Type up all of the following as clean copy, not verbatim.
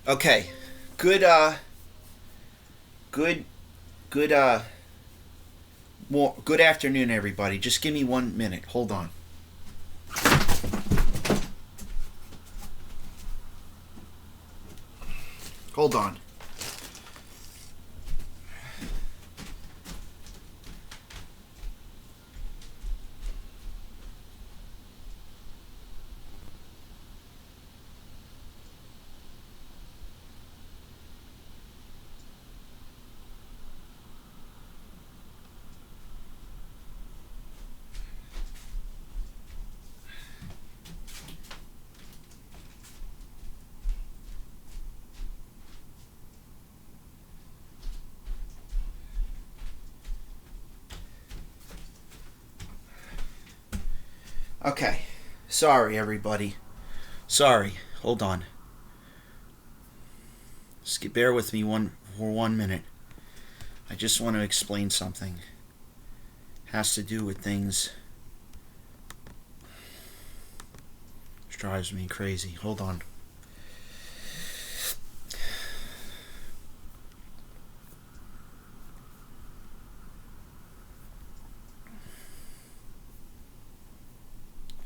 Okay. Good good good good afternoon everybody. Just give me 1 minute. Hold on. Hold on. Okay. Sorry everybody. Sorry. Hold on. Just bear with me for 1 minute. I just want to explain something. Has to do with things. Which drives me crazy. Hold on.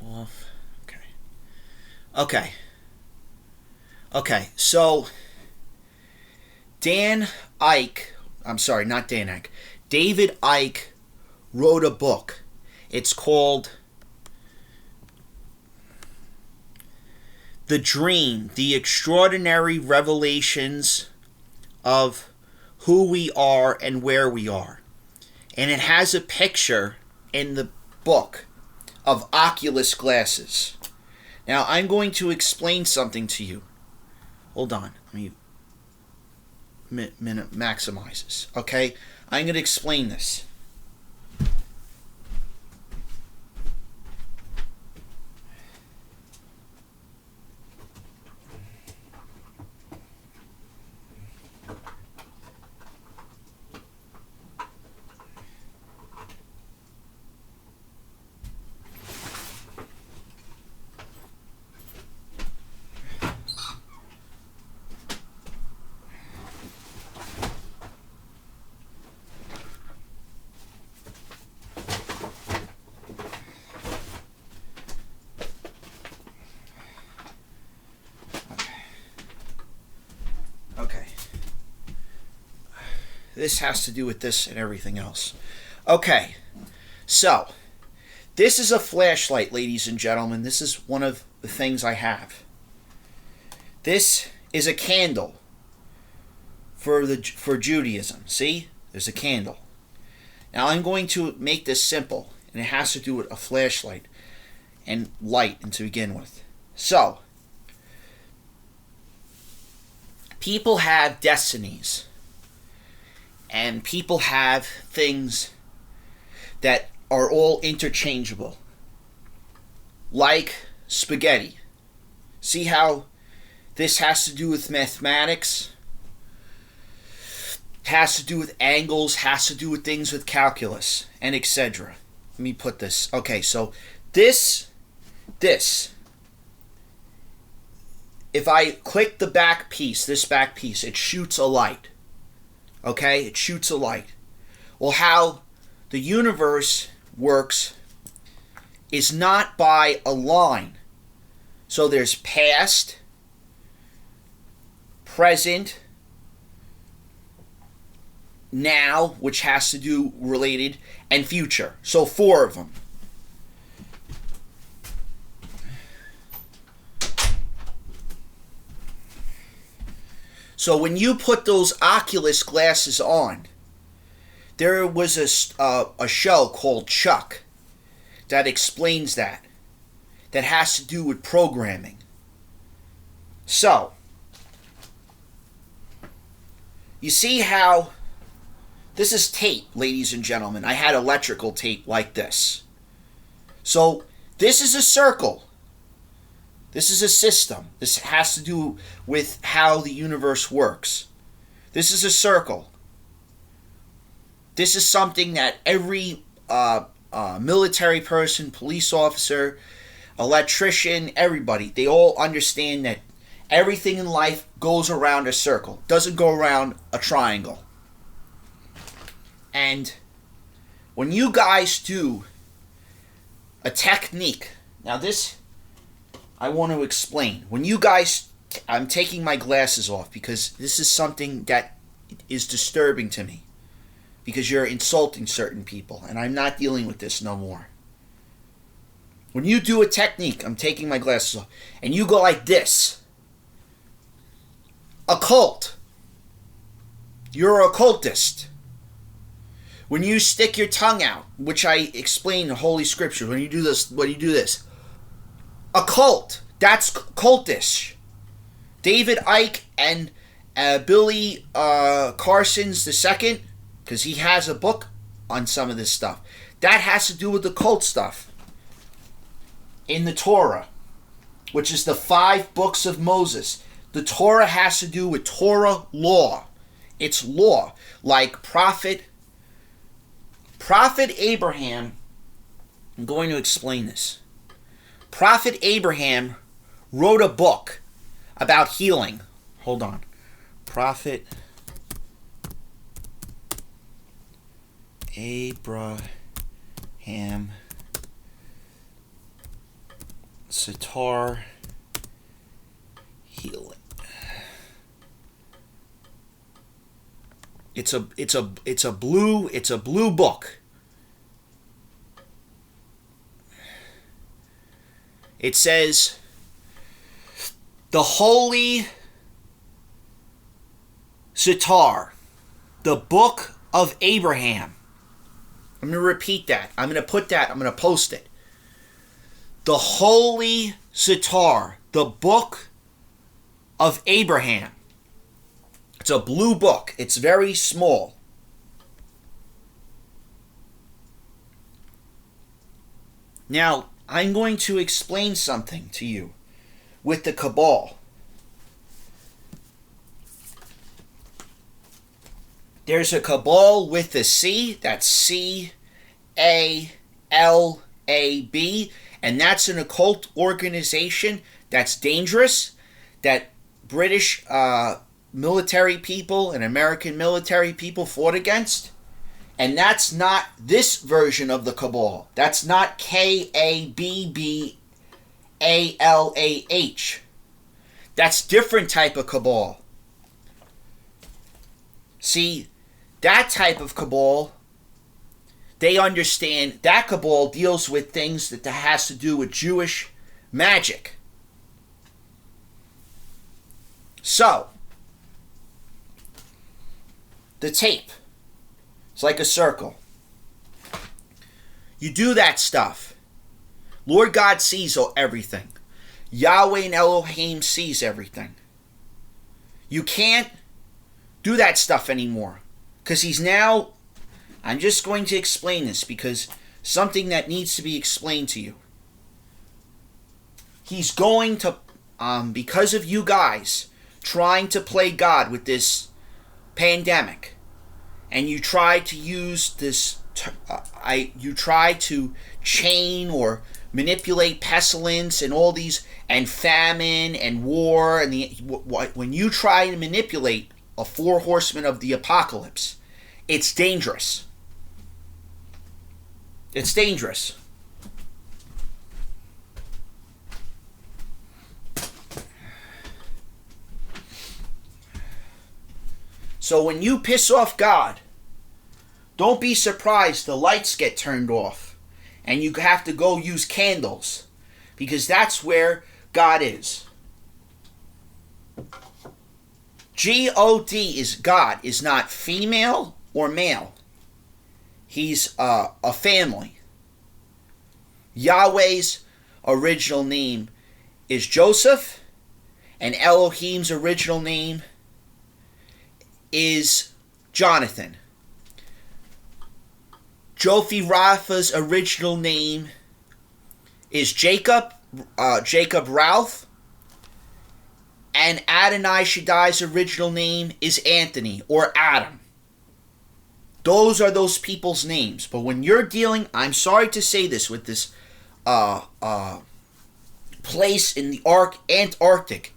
Off. Okay. So David Icke wrote a book. It's called The Dream, The Extraordinary Revelations of Who We Are and Where We Are. And it has a picture in the book of Oculus glasses. Now, I'm going to explain something to you. Hold on. Let me maximize this. Okay? I'm going to explain this. This has to do with this and everything else. Okay, so this is a flashlight, ladies and gentlemen. This is one of the things I have. This is a candle for Judaism. See? There's a candle. Now I'm going to make this simple, and it has to do with a flashlight and light to begin with. So, people have destinies. And people have things that are all interchangeable. Like spaghetti. See how this has to do with mathematics? Has to do with angles, has to do with things with calculus, and etc. Let me put this. Okay, so this, if I click the back piece, this back piece, it shoots a light. Okay, it shoots a light. Well, how the universe works is not by a line. So there's past, present, now, which has to do related, and future. So 4 of them. So when you put those Oculus glasses on, there was a show called Chuck that explains that has to do with programming. So, you see how this is tape, ladies and gentlemen. I had electrical tape like this. So, this is a circle. This is a system. This has to do with how the universe works. This is a circle. This is something that every military person, police officer, electrician, everybody, they all understand that Everything in life goes around a circle, doesn't go around a triangle. And when you guys do a technique, now this I want to explain. When you guys, I'm taking my glasses off because this is something that is disturbing to me, because you're insulting certain people, and I'm not dealing with this no more. When you do a technique, I'm taking my glasses off, and you go like this, occult, you're an occultist. When you stick your tongue out, which I explain in Holy Scripture, when you do this, occult, that's cultish. David Icke and Billy Carson's the second, because he has a book on some of this stuff. That has to do with the cult stuff in the Torah, which is the 5 books of Moses. The Torah has to do with Torah law. It's law. Like Prophet Abraham, I'm going to explain this. Prophet Abraham wrote a book about healing. Hold on. Prophet Abraham Sitar healing. It's a blue book. It says the Holy Sitar, the Book of Abraham. I'm going to repeat that. I'm going to post it. The Holy Sitar, the Book of Abraham. It's a blue book. It's very small. Now, I'm going to explain something to you with the Cabal. There's a Cabal with a C, that's C-A-L-A-B, and that's an occult organization that's dangerous, that British military people and American military people fought against. And that's not this version of the Cabal. That's not K-A-B-B-A-L-A-H. That's different type of Cabal. See, that type of Cabal, they understand, that Cabal deals with things that has to do with Jewish magic. So, the tape, it's like a circle. You do that stuff. Lord God sees everything. Yahweh and Elohim sees everything. You can't do that stuff anymore. Because he's now, I'm just going to explain this because something that needs to be explained to you. He's going to, because of you guys trying to play God with this pandemic, and you try to use this, you try to chain or manipulate pestilence and all these, and famine and war, and when you try to manipulate a 4 horsemen of the apocalypse, it's dangerous. It's dangerous. So when you piss off God, don't be surprised the lights get turned off and you have to go use candles, because that's where God is. G-O-D is God, is not female or male. He's a family. Yahweh's original name is Joseph, and Elohim's original name is Jonathan. Jofi Rapha's original name is Jacob Ralph, and Adonai Shaddai's original name is Anthony or Adam. Those are those people's names. But when you're dealing, I'm sorry to say this, with this place in the Antarctic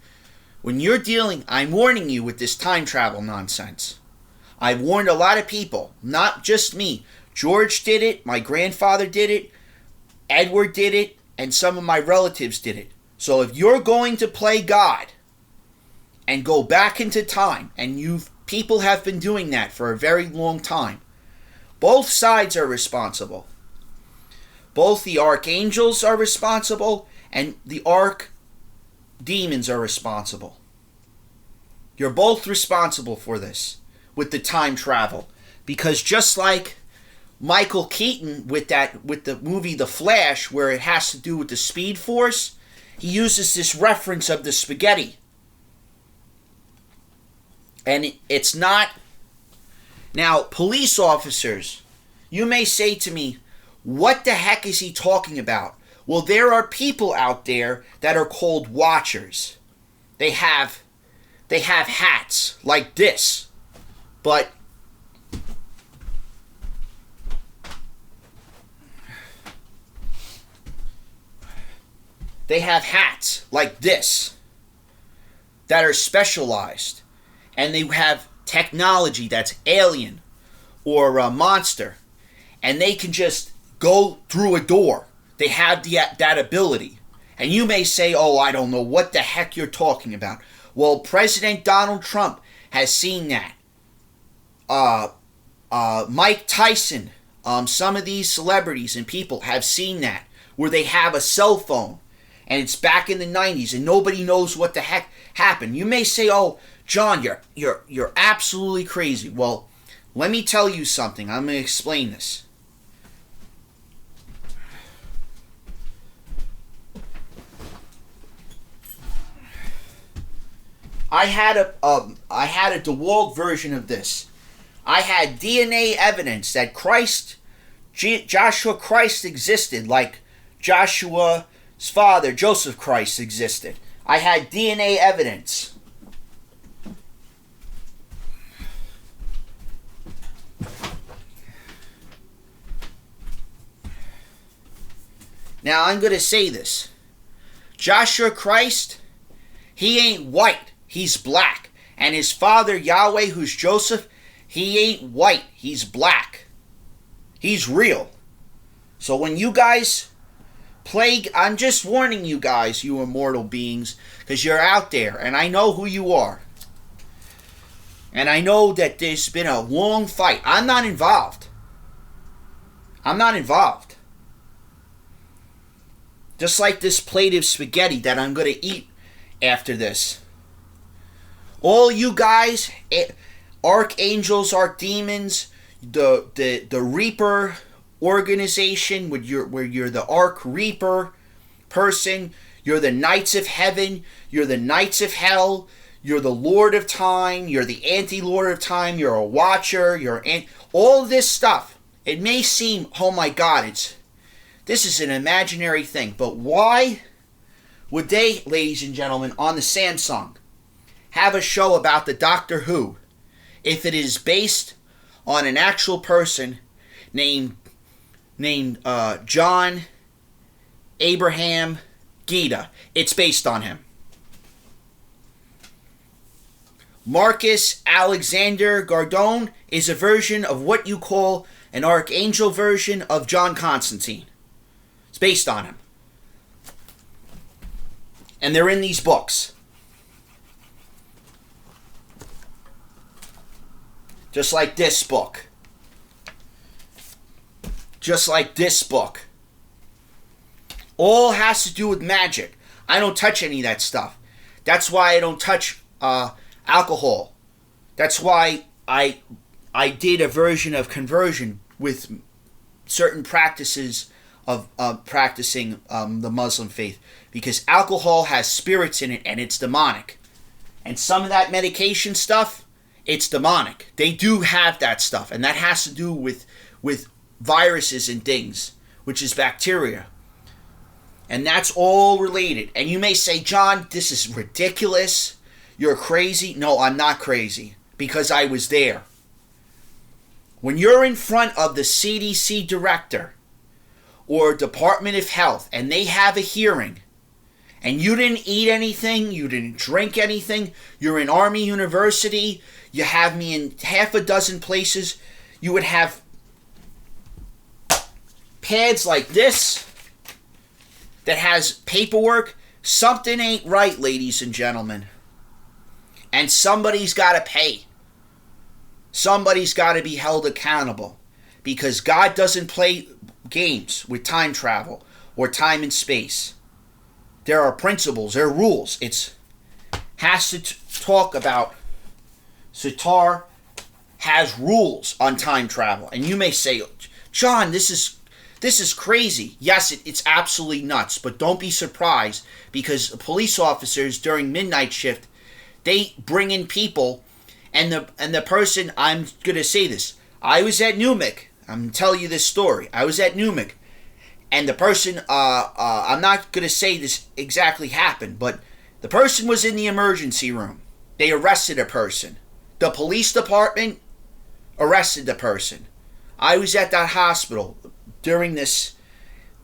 When you're dealing, I'm warning you with this time travel nonsense. I've warned a lot of people, not just me. George did it, my grandfather did it, Edward did it, and some of my relatives did it. So if you're going to play God and go back into time, and people have been doing that for a very long time, both sides are responsible. Both the archangels are responsible and the demons are responsible. You're both responsible for this with the time travel. Because just like Michael Keaton with the movie The Flash, where it has to do with the Speed Force, he uses this reference of the spaghetti. And it's not... Now, police officers, you may say to me, what the heck is he talking about? Well, there are people out there that are called watchers. They have hats like this, but they have hats like this that are specialized, and they have technology that's alien or a monster, and they can just go through a door. They have that ability. And you may say, oh, I don't know what the heck you're talking about. Well, President Donald Trump has seen that. Mike Tyson, some of these celebrities and people have seen that, where they have a cell phone, and it's back in the 90s, and nobody knows what the heck happened. You may say, oh, John, you're absolutely crazy. Well, let me tell you something. I'm going to explain this. I had a DeWalt version of this. I had DNA evidence that Joshua Christ existed, like Joshua's father, Joseph Christ, existed. I had DNA evidence. Now I'm going to say this. Joshua Christ, he ain't white. He's black. And his father, Yahweh, who's Joseph, he ain't white. He's black. He's real. So when you guys play, I'm just warning you guys, you immortal beings, because you're out there, and I know who you are. And I know that there's been a long fight. I'm not involved. Just like this plate of spaghetti that I'm going to eat after this. All you guys, archangels, archdemons, the Reaper organization, where you're the Arch Reaper person, you're the Knights of Heaven, you're the Knights of Hell, you're the Lord of Time, you're the Anti-Lord of Time, you're a Watcher, all this stuff. It may seem, oh my God, this is an imaginary thing, but why would they, ladies and gentlemen, on the Samsung, have a show about the Doctor Who if it is based on an actual person named John Abraham Gita? It's based on him. Marcus Alexander Gardone is a version of what you call an archangel version of John Constantine. It's based on him. And they're in these books. Just like this book. Just like this book. All has to do with magic. I don't touch any of that stuff. That's why I don't touch alcohol. That's why I did a version of conversion with certain practices of practicing the Muslim faith. Because alcohol has spirits in it and it's demonic. And some of that medication stuff, it's demonic. They do have that stuff, and that has to do with viruses and things, which is bacteria. And that's all related. And you may say, John, this is ridiculous. You're crazy. No, I'm not crazy, because I was there. When you're in front of the CDC director or Department of Health, and they have a hearing, and you didn't eat anything, you didn't drink anything, you're in Army University, you have me in half a dozen places, you would have pads like this that has paperwork. Something ain't right, ladies and gentlemen. And somebody's got to pay. Somebody's got to be held accountable. Because God doesn't play games with time travel or time and space. There are principles, there are rules. It has to talk about Zohar has rules on time travel. And you may say, John, this is crazy. Yes, it's absolutely nuts. But don't be surprised, because police officers during midnight shift, they bring in people, and the person, I'm going to say this, I was at Newmick. I'm going to tell you this story. I was at Newmick, and the person, I'm not going to say this exactly happened, but the person was in the emergency room. They arrested a person. The police department arrested the person. I was at that hospital during this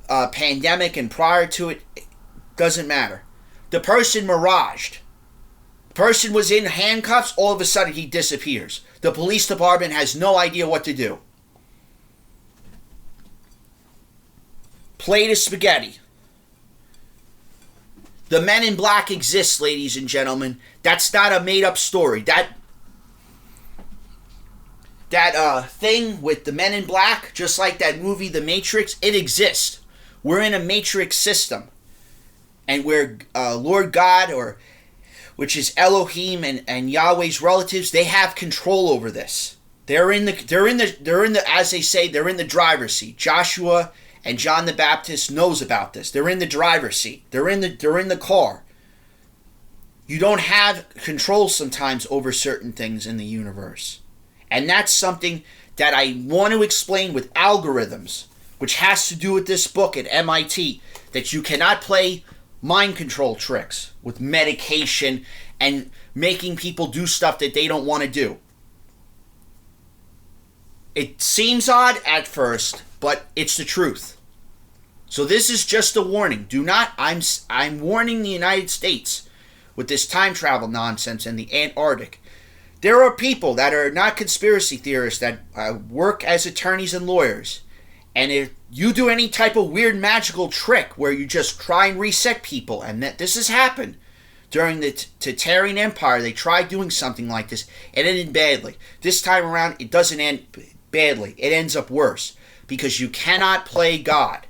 pandemic, and prior to it, doesn't matter. The person miraged. The person was in handcuffs. All of a sudden, he disappears. The police department has no idea what to do. Plate of spaghetti. The Men in Black exist, ladies and gentlemen. That's not a made-up story. That thing with the Men in Black, just like that movie The Matrix, it exists. We're in a matrix system. And where Lord God, or which is Elohim and Yahweh's relatives, they have control over this. They're in the as they say, they're in the driver's seat. Joshua and John the Baptist knows about this. They're in the driver's seat. They're in the car. You don't have control sometimes over certain things in the universe. And that's something that I want to explain with algorithms, which has to do with this book at MIT, that you cannot play mind control tricks with medication and making people do stuff that they don't want to do. It seems odd at first, but it's the truth. So this is just a warning. I'm warning the United States with this time travel nonsense and the Antarctic. There are people that are not conspiracy theorists that work as attorneys and lawyers. And if you do any type of weird magical trick where you just try and reset people, and that this has happened during the Tartarian Empire, they tried doing something like this. It ended badly. This time around, it doesn't end badly. It ends up worse. Because you cannot play God.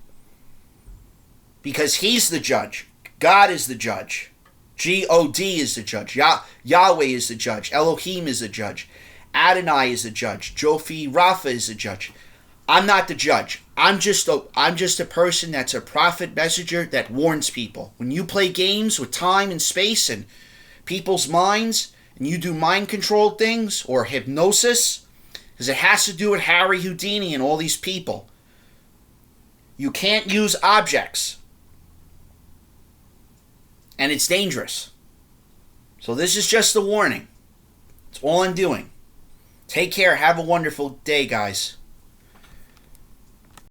Because he's the judge. God is the judge. G-O-D is the judge. Yahweh is the judge. Elohim is the judge. Adonai is the judge. Jofi Rapha is the judge. I'm not the judge. I'm just a person that's a prophet messenger that warns people. When you play games with time and space and people's minds, and you do mind control things or hypnosis, because it has to do with Harry Houdini and all these people, you can't use objects. And it's dangerous. So this is just a warning. It's all I'm doing. Take care. Have a wonderful day, guys.